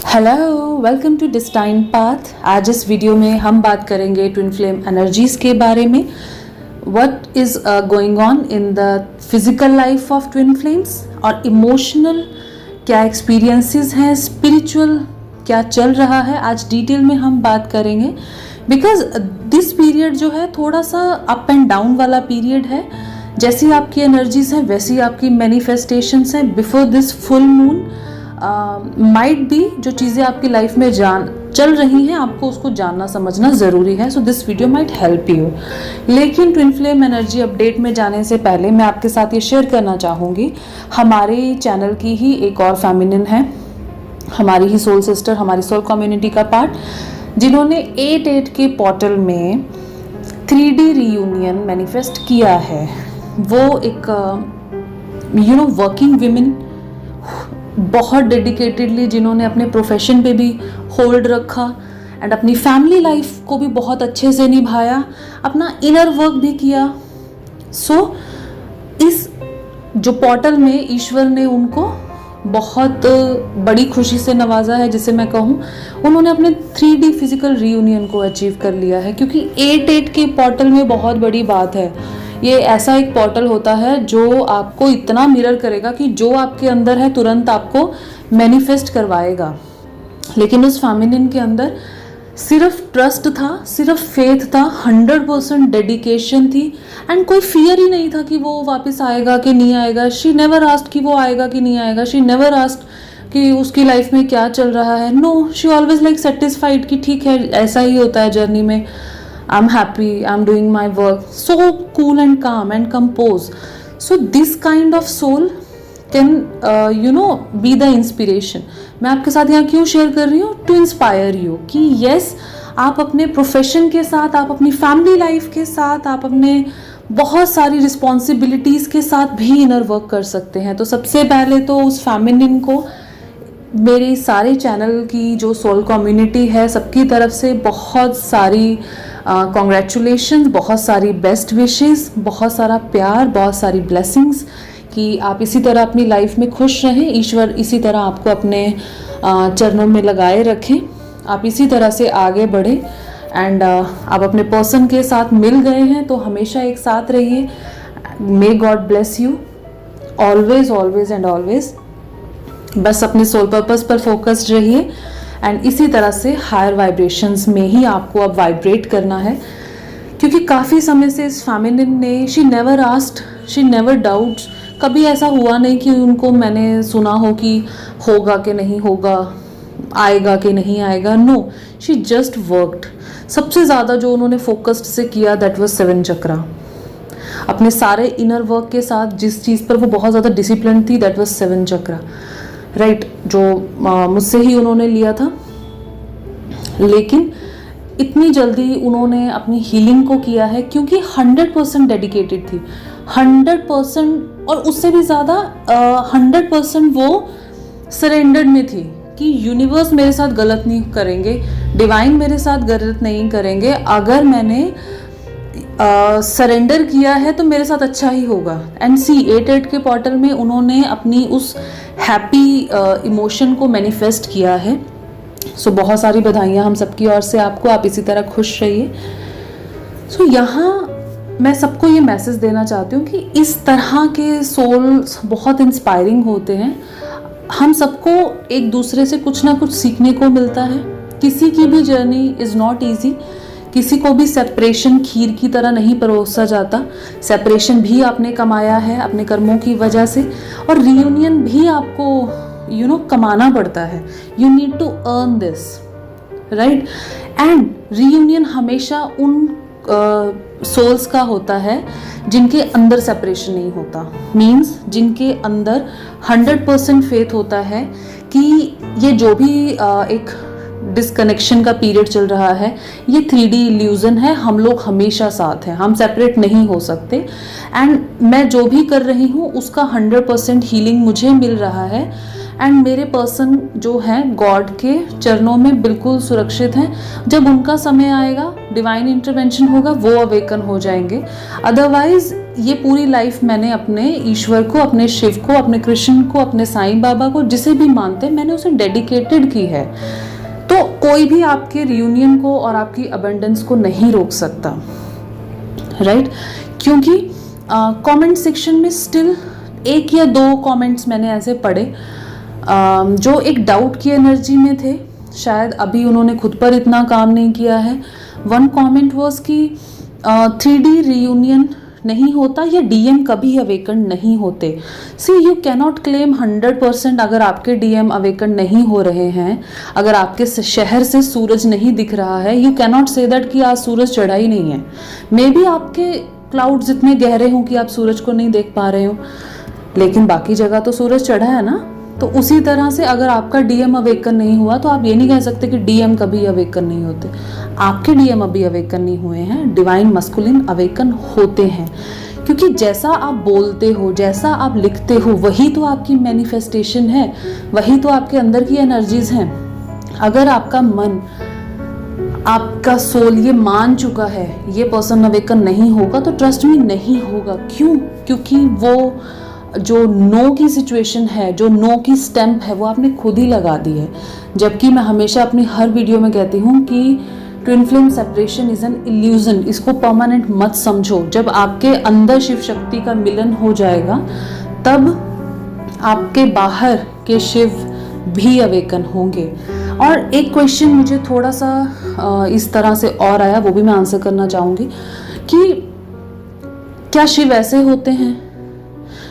Hello, welcome to destine path. आज इस video में हम बात करेंगे ट्विन फ्लेम एनर्जीज के बारे में। What is going on in the physical life of twin flames और इमोशनल क्या एक्सपीरियंसेस हैं, स्पिरिचुअल क्या चल रहा है, आज डिटेल में हम बात करेंगे। बिकॉज दिस पीरियड जो है थोड़ा सा अप एंड डाउन वाला पीरियड है। जैसी आपकी एनर्जीज हैं वैसी आपकी मैनिफेस्टेशंस हैं। Before this full moon might be जो चीज़ें आपकी लाइफ में चल रही हैं, आपको उसको जानना समझना ज़रूरी है। So this video might help you. लेकिन ट्विन फ्लेम एनर्जी अपडेट में जाने से पहले मैं आपके साथ ये शेयर करना चाहूँगी, हमारे चैनल की ही एक और फेमिनिन है, हमारी ही सोल सिस्टर, हमारी सोल कम्युनिटी का पार्ट, जिन्होंने 8-8 के पोर्टल में 3D रीयूनियन मैनिफेस्ट किया है। वो एक वर्किंग विमेन, बहुत डेडिकेटेडली, जिन्होंने अपने प्रोफेशन पे भी होल्ड रखा एंड अपनी फैमिली लाइफ को भी बहुत अच्छे से निभाया, अपना इनर वर्क भी किया। सो इस जो पोर्टल में ईश्वर ने उनको बहुत बड़ी खुशी से नवाजा है, जिसे मैं कहूँ उन्होंने अपने 3D फिजिकल रीयूनियन को अचीव कर लिया है। क्योंकि 8-8 के पोर्टल में बहुत बड़ी बात है। ये ऐसा एक पोर्टल होता है जो आपको इतना मिरर करेगा कि जो आपके अंदर है तुरंत आपको मैनिफेस्ट करवाएगा। लेकिन उस फेमिनिन के अंदर सिर्फ ट्रस्ट था, सिर्फ फेथ था, 100% डेडिकेशन थी एंड कोई फियर ही नहीं था कि वो वापस आएगा कि नहीं आएगा। शी नेवर आस्क्ड कि वो आएगा कि नहीं आएगा। शी नेवर आस्क्ड कि उसकी लाइफ में क्या चल रहा है। No, she always like satisfied कि ठीक है, ऐसा ही होता है जर्नी में। I'm happy, I'm doing my work. So cool and calm and composed. So this kind of soul can, be the inspiration. मैं आपके साथ यहाँ क्यों शेयर कर रही हूँ? To inspire you कि yes, आप अपने प्रोफेशन के साथ, आप अपनी फैमिली लाइफ के साथ, आप अपने बहुत सारी रिस्पॉन्सिबिलिटीज़ के साथ भी इनर वर्क कर सकते हैं। तो सबसे पहले तो उस फेमिनिन को मेरे सारे चैनल की जो सोल कम्युनिटी है सबकी तरफ से बहुत सारी कॉन्ग्रेचुलेशंस, बहुत सारी बेस्ट विशेस, बहुत सारा प्यार, बहुत सारी ब्लेसिंग्स कि आप इसी तरह अपनी लाइफ में खुश रहें। ईश्वर इसी तरह आपको अपने चरणों में लगाए रखें, आप इसी तरह से आगे बढ़ें एंड आप अपने पर्सन के साथ मिल गए हैं तो हमेशा एक साथ रहिए। May God bless you always always and always. बस अपने सोल पर्पस पर फोकस्ड रहिए एंड इसी तरह से हायर वाइब्रेशंस में ही आपको अब वाइब्रेट करना है। क्योंकि काफ़ी समय से इस फेमिनिन ने, she never asked, she never doubt, कभी ऐसा हुआ नहीं कि उनको मैंने सुना हो कि होगा कि नहीं होगा, आएगा कि नहीं आएगा। No, she just worked. सबसे ज़्यादा जो उन्होंने फोकस्ड से किया दैट वाज 7 चक्रा। अपने सारे इनर वर्क के साथ जिस चीज़ पर वो बहुत ज़्यादा डिसिप्लिन थी दैट वाज 7 चक्रा, राइट, जो मुझसे ही उन्होंने लिया था। लेकिन इतनी जल्दी उन्होंने अपनी हीलिंग को किया है क्योंकि 100% डेडिकेटेड थी, 100%, और उससे भी ज़्यादा 100% वो सरेंडर्ड में थी कि यूनिवर्स मेरे साथ गलत नहीं करेंगे, डिवाइन मेरे साथ गलत नहीं करेंगे। अगर मैंने सरेंडर किया है तो मेरे साथ अच्छा ही होगा। एंड सी 8-8 के पोर्टल में उन्होंने अपनी उस हैप्पी इमोशन को मैनिफेस्ट किया है। सो बहुत सारी बधाइयाँ हम सबकी ओर से आपको, आप इसी तरह खुश रहिए। सो यहाँ मैं सबको ये मैसेज देना चाहती हूँ कि इस तरह के सोल्स बहुत इंस्पायरिंग होते हैं। हम सबको एक दूसरे से कुछ ना कुछ सीखने को मिलता है। किसी की भी जर्नी इज़ नॉट ईजी। किसी को भी सेपरेशन खीर की तरह नहीं परोसा जाता। सेपरेशन भी आपने कमाया है अपने कर्मों की वजह से, और रियूनियन भी आपको कमाना पड़ता है। You need to earn this, right. And reunion हमेशा उन सोल्स का होता है जिनके अंदर सेपरेशन नहीं होता, मीन्स जिनके अंदर 100% फेथ होता है कि ये जो भी एक डिस्कनेक्शन का पीरियड चल रहा है, ये 3D इल्यूजन है, हम लोग हमेशा साथ हैं, हम सेपरेट नहीं हो सकते। एंड मैं जो भी कर रही हूँ उसका 100% हीलिंग मुझे मिल रहा है एंड मेरे पर्सन जो हैं गॉड के चरणों में बिल्कुल सुरक्षित हैं। जब उनका समय आएगा, डिवाइन इंटरवेंशन होगा, वो अवेकन हो जाएंगे। अदरवाइज ये पूरी लाइफ मैंने अपने ईश्वर को, अपने शिव को, अपने कृष्ण को, अपने साईं बाबा को, जिसे भी मानते हैं, मैंने उसे डेडिकेटेड की है। तो कोई भी आपके रियूनियन को और आपकी अबंडेंस को नहीं रोक सकता, राइट? क्योंकि कमेंट सेक्शन में स्टिल 1 या 2 कमेंट्स मैंने ऐसे पढ़े जो एक डाउट की एनर्जी में थे। शायद अभी उन्होंने खुद पर इतना काम नहीं किया है। वन कमेंट वाज कि 3D रियूनियन नहीं होता या डीएम कभी अवेकन नहीं होते। सी यू कैनॉट क्लेम 100% अगर आपके डीएम अवेकन नहीं हो रहे हैं, अगर आपके शहर से सूरज नहीं दिख रहा है, यू कैनॉट से दैट कि आज सूरज चढ़ा ही नहीं है। मे बी आपके क्लाउड्स इतने गहरे हों कि आप सूरज को नहीं देख पा रहे हो, लेकिन बाकी जगह तो सूरज चढ़ा है ना। तो उसी तरह से अगर आपका डीएम अवेकन नहीं हुआ तो आप ये नहीं कह सकते कि डीएम कभी अवेकन नहीं होते। आपके डीएम अभी अवेकन नहीं हुए हैं, डिवाइन मस्कुलिन अवेकन होते हैं। क्योंकि जैसा आप बोलते हो, जैसा आप लिखते हो, वही तो आपकी मैनिफेस्टेशन है, वही तो आपके अंदर की एनर्जीज हैं। अगर आपका मन, आपका सोल ये मान चुका है ये पर्सन अवेकन नहीं होगा, तो ट्रस्ट मी नहीं होगा। क्यों? क्योंकि वो जो नो की सिचुएशन है, जो नो की स्टैम्प है, वो आपने खुद ही लगा दी है। जबकि मैं हमेशा अपनी हर वीडियो में कहती हूँ कि twin flame separation is an illusion, इसको परमानेंट मत समझो। जब आपके अंदर शिव शक्ति का मिलन हो जाएगा, तब आपके बाहर के शिव भी अवेकन होंगे। और एक क्वेश्चन मुझे थोड़ा सा इस तरह से और आया, वो भी मैं आंसर करना चाहूँगी कि क्या शिव ऐसे होते हैं?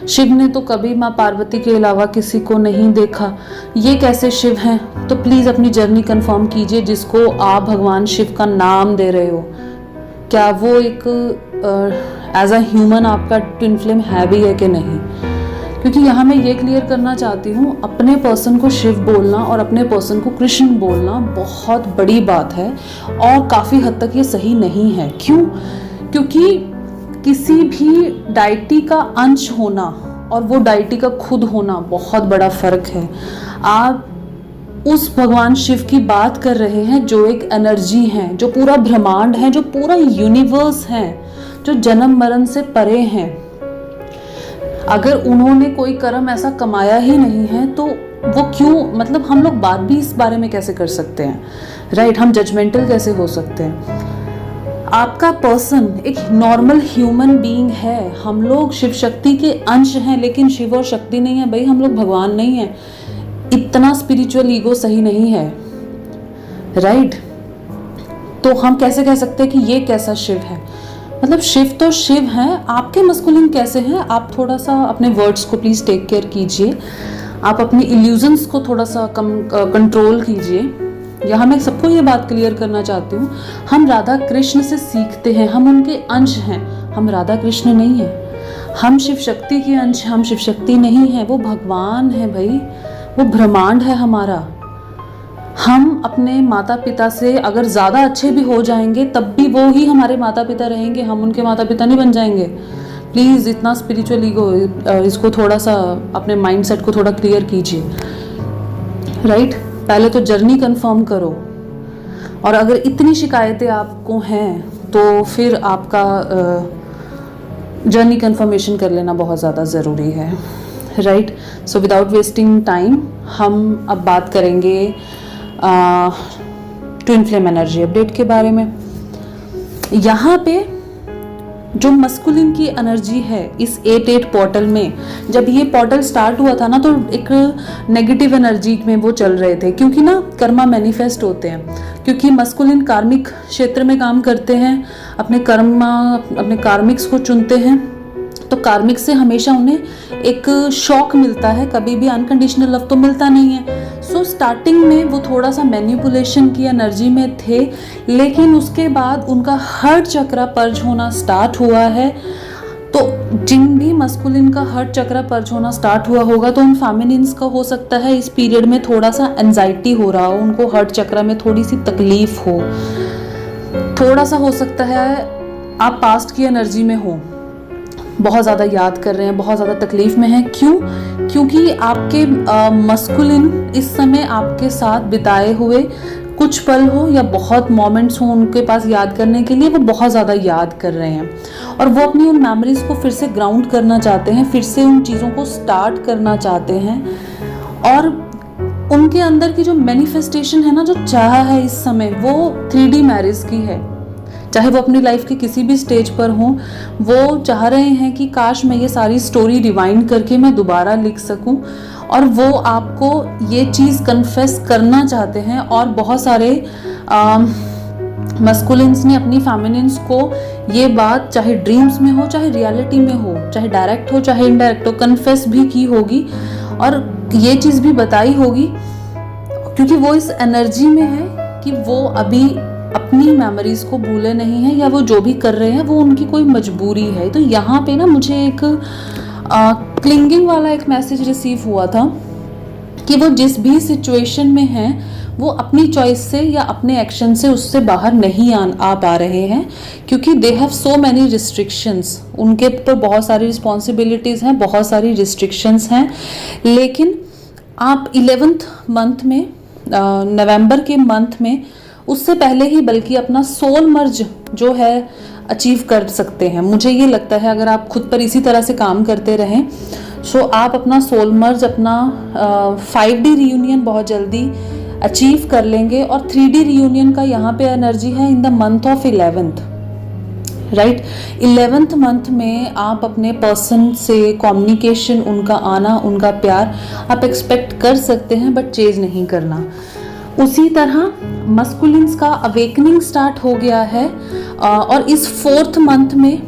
शिव ने तो कभी माँ पार्वती के अलावा किसी को नहीं देखा, ये कैसे शिव हैं? तो प्लीज़ अपनी जर्नी कंफर्म कीजिए जिसको आप भगवान शिव का नाम दे रहे हो। क्या वो एक एज अ ह्यूमन आपका ट्विन फ्लेम है भी है कि नहीं? क्योंकि यहाँ मैं ये क्लियर करना चाहती हूँ, अपने पर्सन को शिव बोलना और अपने पर्सन को कृष्ण बोलना बहुत बड़ी बात है और काफ़ी हद तक ये सही नहीं है। क्यों? क्योंकि किसी भी डाइटी का अंश होना और वो डाइटी का खुद होना बहुत बड़ा फर्क है। आप उस भगवान शिव की बात कर रहे हैं जो एक एनर्जी है, जो पूरा ब्रह्मांड है, जो पूरा यूनिवर्स है, जो जन्म मरण से परे हैं। अगर उन्होंने कोई कर्म ऐसा कमाया ही नहीं है तो वो क्यों, मतलब हम लोग बात भी इस बारे में कैसे कर सकते हैं, राइट? हम जजमेंटल कैसे हो सकते हैं? आपका पर्सन एक नॉर्मल ह्यूमन बीइंग है। हम लोग शिव शक्ति के अंश हैं, लेकिन शिव और शक्ति नहीं है भाई, हम लोग भगवान नहीं है। इतना स्पिरिचुअल ईगो सही नहीं है, राइट? तो हम कैसे कह सकते हैं कि ये कैसा शिव है? मतलब शिव तो शिव हैं, आपके मस्कुलिन कैसे हैं? आप थोड़ा सा अपने वर्ड्स को प्लीज टेक केयर कीजिए, आप अपनी इल्यूजन्स को थोड़ा सा कंट्रोल कीजिए। यहाँ मैं सबको ये बात क्लियर करना चाहती हूँ, हम राधा कृष्ण से सीखते हैं, हम उनके अंश हैं, हम राधा कृष्ण नहीं हैं। हम शिव शक्ति के अंश, हम शिव शक्ति नहीं हैं, वो भगवान है भाई, वो ब्रह्मांड है हमारा। हम अपने माता पिता से अगर ज़्यादा अच्छे भी हो जाएंगे तब भी वो ही हमारे माता पिता रहेंगे, हम उनके माता पिता नहीं बन जाएंगे। प्लीज़ इतना स्पिरिचुअल ईगो, इसको थोड़ा सा अपने माइंडसेट को थोड़ा क्लियर कीजिए, राइट? पहले तो जर्नी कंफर्म करो, और अगर इतनी शिकायतें आपको हैं तो फिर आपका जर्नी कंफर्मेशन कर लेना बहुत ज़्यादा ज़रूरी है, right? So without wasting time हम अब बात करेंगे ट्विन फ्लेम एनर्जी अपडेट के बारे में। यहाँ पे जो मस्कुलिन की एनर्जी है इस 8-8 पोर्टल में, जब ये पोर्टल स्टार्ट हुआ था ना तो एक नेगेटिव एनर्जी में वो चल रहे थे, क्योंकि ना कर्मा मैनिफेस्ट होते हैं, क्योंकि मस्कुलिन कार्मिक क्षेत्र में काम करते हैं, अपने कार्मिक्स को चुनते हैं। तो कार्मिक से हमेशा उन्हें एक शॉक मिलता है, कभी भी अनकंडीशनल लव तो मिलता नहीं है। सो स्टार्टिंग में वो थोड़ा सा मैनिपुलेशन की एनर्जी में थे, लेकिन उसके बाद उनका हार्ट चक्रा पर्ज होना स्टार्ट हुआ है। तो जिन भी मस्कुलिन का हार्ट चक्रा पर्ज होना स्टार्ट हुआ होगा तो उन फेमिनिन्स का हो सकता है इस पीरियड में थोड़ा सा एंजाइटी हो रहा हो, उनको हार्ट चक्रा में थोड़ी सी तकलीफ हो, थोड़ा सा हो सकता है आप पास्ट की एनर्जी में हो, बहुत ज़्यादा याद कर रहे हैं, बहुत ज़्यादा तकलीफ में हैं। क्यों? क्योंकि आपके मस्कुलिन इस समय आपके साथ बिताए हुए कुछ पल हो या बहुत मोमेंट्स हो उनके पास याद करने के लिए, वो बहुत ज़्यादा याद कर रहे हैं और वो अपनी उन मेमोरीज को फिर से ग्राउंड करना चाहते हैं, फिर से उन चीज़ों को स्टार्ट करना चाहते हैं। और उनके अंदर की जो मैनिफेस्टेशन है ना, जो चाह है इस समय, वो 3D मैरिज की है। चाहे वो अपनी लाइफ के किसी भी स्टेज पर हों, वो चाह रहे हैं कि काश मैं ये सारी स्टोरी रिवाइंड करके मैं दोबारा लिख सकूं, और वो आपको ये चीज़ कन्फेस करना चाहते हैं। और बहुत सारे मस्कुलिन्स ने अपनी फेमिनिन्स को ये बात, चाहे ड्रीम्स में हो, चाहे रियलिटी में हो, चाहे डायरेक्ट हो, चाहे इनडायरेक्ट हो, कन्फेस भी की होगी और ये चीज़ भी बताई होगी, क्योंकि वो इस एनर्जी में है कि वो अभी अपनी मेमोरीज को भूले नहीं हैं, या वो जो भी कर रहे हैं वो उनकी कोई मजबूरी है। तो यहाँ पे ना मुझे एक क्लिंगिंग वाला एक मैसेज रिसीव हुआ था कि वो जिस भी सिचुएशन में हैं, वो अपनी चॉइस से या अपने एक्शन से उससे बाहर नहीं आ पा रहे हैं, क्योंकि they have so many restrictions. उनके तो बहुत सारी रिस्पॉन्सिबिलिटीज़ हैं, बहुत सारी रिस्ट्रिक्शंस हैं। लेकिन आप 11th मंथ में, नवंबर के मंथ में, उससे पहले ही बल्कि अपना सोल मर्ज जो है अचीव कर सकते हैं। मुझे ये लगता है अगर आप खुद पर इसी तरह से काम करते रहें, सो आप अपना सोल मर्ज, अपना 5D रियूनियन बहुत जल्दी अचीव कर लेंगे। और 3D रियूनियन का यहाँ पे एनर्जी है in the month of 11th, right. 11th month में आप अपने पर्सन से कम्युनिकेशन, उनका आना, उनका प्यार आप एक्सपेक्ट कर सकते हैं, बट चेज नहीं करना। उसी तरह मस्कुलिन्स का अवेकनिंग स्टार्ट हो गया है और इस 4th मंथ में,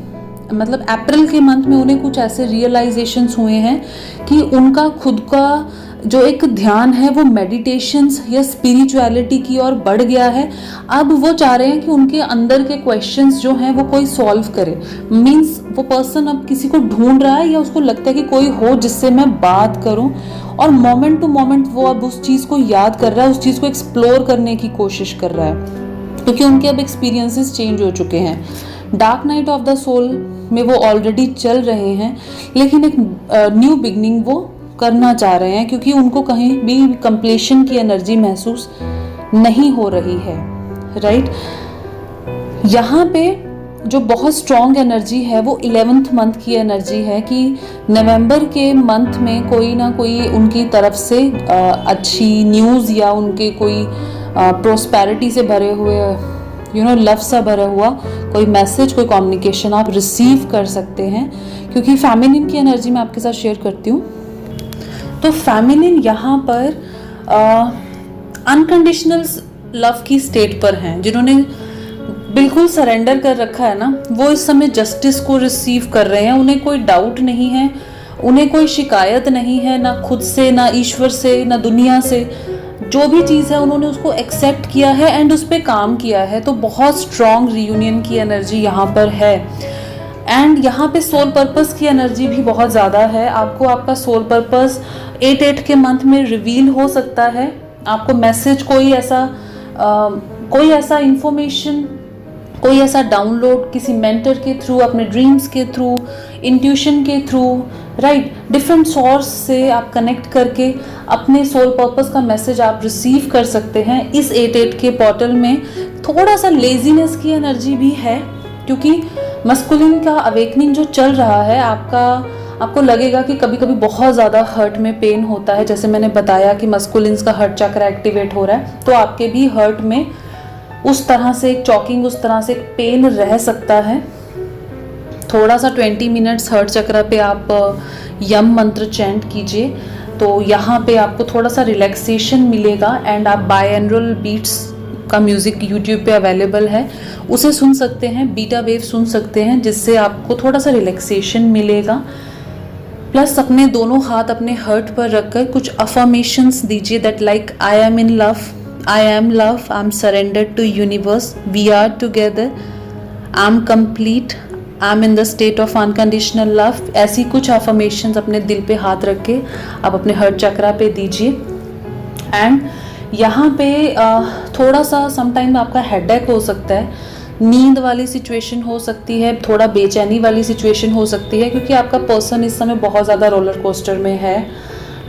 मतलब अप्रैल के मंथ में, उन्हें कुछ ऐसे रियलाइजेशंस हुए हैं कि उनका खुद का जो एक ध्यान है वो मेडिटेशंस या स्पिरिचुअलिटी की ओर बढ़ गया है। अब वो चाह रहे हैं कि उनके अंदर के क्वेश्चंस जो हैं वो कोई सॉल्व करे। मींस वो पर्सन अब किसी को ढूंढ रहा है, या उसको लगता है कि कोई हो जिससे मैं बात करूं, और मोमेंट टू मोमेंट वो अब उस चीज़ को याद कर रहा है, उस चीज़ को एक्सप्लोर करने की कोशिश कर रहा है, क्योंकि उनके अब एक्सपीरियंसेस चेंज हो चुके हैं। Dark night of the soul में वो ऑलरेडी चल रहे हैं, लेकिन एक न्यू बिगनिंग वो करना चाह रहे हैं, क्योंकि उनको कहीं भी कंप्लीशन की एनर्जी महसूस नहीं हो रही है, राइट। यहाँ पे जो बहुत स्ट्रॉन्ग एनर्जी है वो 11th मंथ की एनर्जी है कि नवंबर के मंथ में कोई ना कोई उनकी तरफ से अच्छी न्यूज़ या उनके कोई प्रोस्पेरिटी से भरे हुए, लव सा भरा हुआ कोई मैसेज, कोई कम्युनिकेशन आप रिसीव कर सकते हैं। क्योंकि फेमिनिन की एनर्जी मैं आपके साथ शेयर करती हूँ, तो फेमिनिन यहाँ पर अनकंडीशनल लव की स्टेट पर हैं। जिन्होंने बिल्कुल सरेंडर कर रखा है ना, वो इस समय जस्टिस को रिसीव कर रहे हैं। उन्हें कोई डाउट नहीं है, उन्हें कोई शिकायत नहीं है, ना खुद से, ना ईश्वर से, ना दुनिया से। जो भी चीज़ है उन्होंने उसको एक्सेप्ट किया है एंड उस पर काम किया है। तो बहुत स्ट्रॉन्ग रियूनियन की एनर्जी यहाँ पर है। एंड यहाँ पे सोल पर्पस की एनर्जी भी बहुत ज़्यादा है। आपको आपका सोल पर्पस 8/8 के मंथ में रिवील हो सकता है। आपको मैसेज, कोई ऐसा इंफॉर्मेशन, कोई ऐसा डाउनलोड किसी मेंटर के थ्रू, अपने ड्रीम्स के थ्रू, इंट्यूशन के थ्रू, राइट, डिफरेंट सोर्स से आप कनेक्ट करके अपने सोल पर्पस का मैसेज आप रिसीव कर सकते हैं। इस 8/8 के पोर्टल में थोड़ा सा लेजीनेस की एनर्जी भी है, क्योंकि मस्कुलिन का अवेकनिंग जो चल रहा है, आपको लगेगा कि कभी कभी बहुत ज़्यादा हर्ट में पेन होता है। जैसे मैंने बताया कि मस्कुलिन्स का हर्ट चक्र एक्टिवेट हो रहा है, तो आपके भी हर्ट में उस तरह से एक चॉकिंग, उस तरह से एक पेन रह सकता है। थोड़ा सा 20 मिनट्स हर्ट चक्र पे आप यम मंत्र चैंट कीजिए, तो यहाँ पे आपको थोड़ा सा रिलैक्सेशन मिलेगा। एंड आप बायनरल बीट्स का म्यूज़िक यूट्यूब पे अवेलेबल है, उसे सुन सकते हैं, बीटा वेव सुन सकते हैं, जिससे आपको थोड़ा सा रिलैक्सेशन मिलेगा। प्लस अपने दोनों हाथ अपने हर्ट पर रखकर कुछ अफर्मेशंस दीजिए, that like I am in love, I am love, I am surrendered to universe, we are together, I am complete, I am in the state of unconditional love। ऐसी कुछ affirmations अपने दिल पे हाथ रख के आप अपने हर्ट चक्रा पे दीजिए। एंड यहाँ पे थोड़ा सा समटाइम आपका हेडेक हो सकता है, नींद वाली सिचुएशन हो सकती है, थोड़ा बेचैनी वाली सिचुएशन हो सकती है, क्योंकि आपका पर्सन इस समय बहुत ज़्यादा रोलर कोस्टर में है।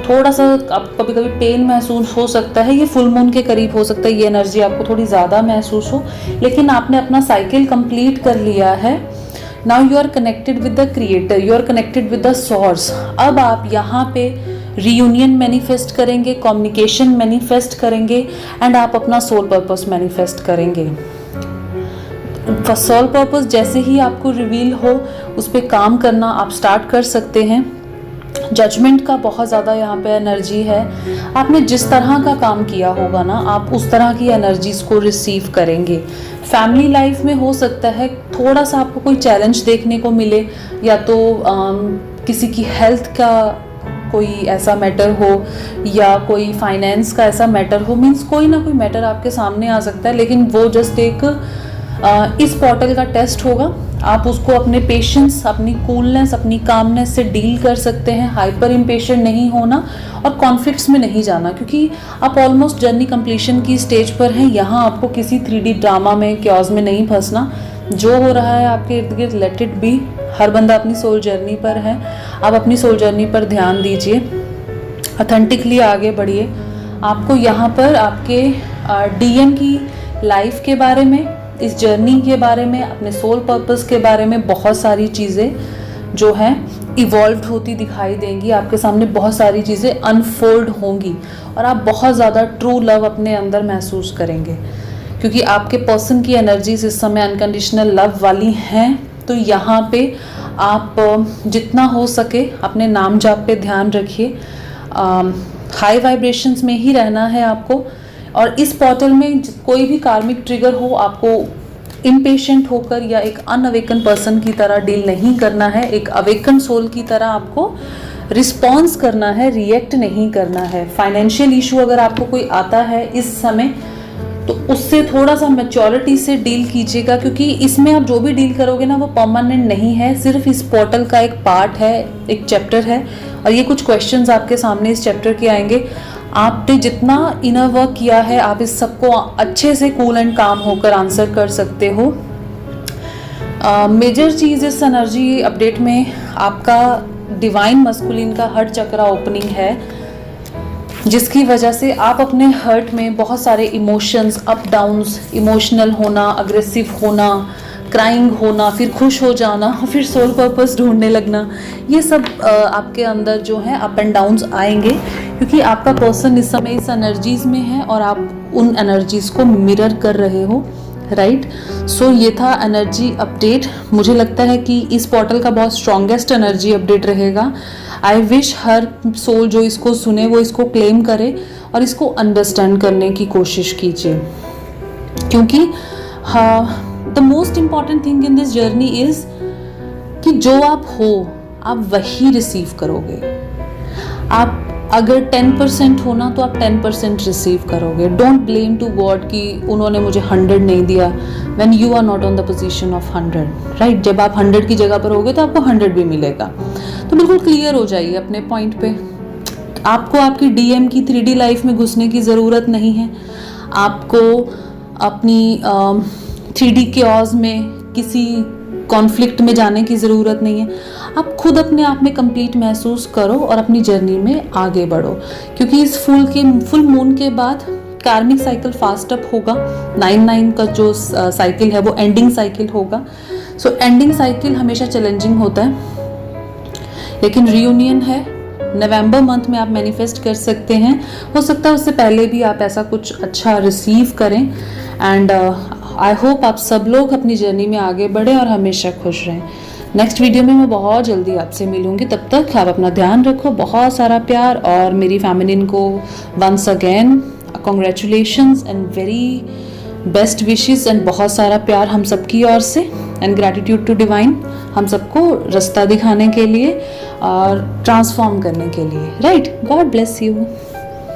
थोड़ा सा आपको कभी कभी पेन महसूस हो सकता है, ये फुल मून के करीब हो सकता है ये एनर्जी आपको थोड़ी ज़्यादा महसूस हो, लेकिन आपने अपना साइकिल कंप्लीट कर लिया है। Now you are connected with the creator, you are connected with the source. अब आप यहाँ पे रीयूनियन मैनिफेस्ट करेंगे, कम्युनिकेशन मैनिफेस्ट करेंगे एंड आप अपना सोल पर्पस मैनिफेस्ट करेंगे। सोल पर्पस जैसे ही आपको रिवील हो उस पर काम करना आप स्टार्ट कर सकते हैं। जजमेंट का बहुत ज़्यादा यहाँ पे एनर्जी है। आपने जिस तरह का काम किया होगा ना, आप उस तरह की एनर्जीज को रिसीव करेंगे। फैमिली लाइफ में हो सकता है थोड़ा सा आपको कोई चैलेंज देखने को मिले, या तो किसी की हेल्थ का कोई ऐसा मैटर हो या कोई फाइनेंस का ऐसा मैटर हो, मीन्स कोई ना कोई मैटर आपके सामने आ सकता है, लेकिन वो जस्ट एक इस पोर्टल का टेस्ट होगा। आप उसको अपने पेशेंस, अपनी कूलनेस, अपनी कामनेस से डील कर सकते हैं। हाइपर इम्पेशेंट नहीं होना और कॉन्फ्लिक्ट्स में नहीं जाना, क्योंकि आप ऑलमोस्ट जर्नी कंप्लीशन की स्टेज पर हैं। यहाँ आपको किसी 3D ड्रामा में, क्योस में नहीं फंसना। जो हो रहा है आपके इर्द गिर्द, लेट इट बी। हर बंदा अपनी सोल जर्नी पर है, आप अपनी सोल जर्नी पर ध्यान दीजिए, ऑथेंटिकली आगे बढ़िए। आपको यहाँ पर आपके DM की लाइफ के बारे में, इस जर्नी के बारे में, अपने सोल पर्पस के बारे में बहुत सारी चीज़ें जो हैं इवॉल्व होती दिखाई देंगी। आपके सामने बहुत सारी चीज़ें अनफोल्ड होंगी और आप बहुत ज़्यादा ट्रू लव अपने अंदर महसूस करेंगे, क्योंकि आपके पर्सन की एनर्जीज इस समय अनकंडीशनल लव वाली हैं। तो यहाँ पे आप जितना हो सके अपने नाम जाप पे ध्यान रखिए। हाई वाइब्रेशंस में ही रहना है आपको, और इस पोर्टल में कोई भी कार्मिक ट्रिगर हो, आपको इम्पेशेंट होकर या एक अनअवेकन पर्सन की तरह डील नहीं करना है। एक अवेकन सोल की तरह आपको रिस्पॉन्स करना है, रिएक्ट नहीं करना है। फाइनेंशियल इशू अगर आपको कोई आता है इस समय, तो उससे थोड़ा सा मैच्योरिटी से डील कीजिएगा, क्योंकि इसमें आप जो भी डील करोगे ना वो परमानेंट नहीं है, सिर्फ इस पोर्टल का एक पार्ट है, एक चैप्टर है। और ये कुछ क्वेश्चंस आपके सामने इस चैप्टर के आएंगे। आपने जितना इनर वर्क किया है, आप इस सबको अच्छे से कूल एंड काम होकर आंसर कर सकते हो। मेजर चीज़ इस एनर्जी अपडेट में आपका डिवाइन मस्कुलिन का हर्ट चक्रा ओपनिंग है, जिसकी वजह से आप अपने हर्ट में बहुत सारे इमोशंस, अप डाउन्स, इमोशनल होना, अग्रेसिव होना, क्राइंग होना, फिर खुश हो जाना, फिर सोल पर्पस ढूंढने लगना, ये सब आपके अंदर जो है अप एंड डाउन्स आएंगे, क्योंकि आपका पर्सन इस समय इस एनर्जीज में है और आप उन एनर्जीज को मिरर कर रहे हो, राइट। सो ये था एनर्जी अपडेट। मुझे लगता है कि इस पोर्टल का बहुत स्ट्रॉन्गेस्ट एनर्जी अपडेट रहेगा। आई विश हर सोल जो इसको सुने वो इसको क्लेम करे और इसको अंडरस्टैंड करने की कोशिश कीजिए, क्योंकि the most important thing in this journey is कि जो आप हो आप वही रिसीव करोगे। आप अगर 10% हो ना तो आप 10% रिसीव करोगे। डोंट ब्लेम टू गॉड कि उन्होंने मुझे 100 नहीं दिया, when you are not on the position of 100, right. जब आप 100 की जगह पर होगे तो आपको 100 भी मिलेगा। तो बिल्कुल क्लियर हो जाइए अपने पॉइंट पे। आपको आपकी DM की 3D लाइफ में घुसने की ज़रूरत नहीं है। आपको अपनी 3D क्योस में किसी कॉन्फ्लिक्ट में जाने की ज़रूरत नहीं है। आप खुद अपने आप में कंप्लीट महसूस करो और अपनी जर्नी में आगे बढ़ो, क्योंकि इस फुल मून के बाद कार्मिक साइकिल फास्ट अप होगा। 9/9 का जो साइकिल है वो एंडिंग साइकिल होगा। सो एंडिंग साइकिल हमेशा चैलेंजिंग होता है, लेकिन रीयूनियन है। नवंबर मंथ में आप मैनिफेस्ट कर सकते हैं। हो सकता है उससे पहले भी आप ऐसा कुछ अच्छा रिसीव करें। एंड आई होप आप सब लोग अपनी जर्नी में आगे बढ़े और हमेशा खुश रहें। नेक्स्ट वीडियो में मैं बहुत जल्दी आपसे मिलूंगी। तब तक आप अपना ध्यान रखो। बहुत सारा प्यार, और मेरी फैमिलीन को once again congratulations and very best wishes and बहुत सारा प्यार हम सबकी ओर से, एंड ग्रैटिट्यूड टू डिवाइन, हम सबको रास्ता दिखाने के लिए और ट्रांसफॉर्म करने के लिए, राइट। God bless you.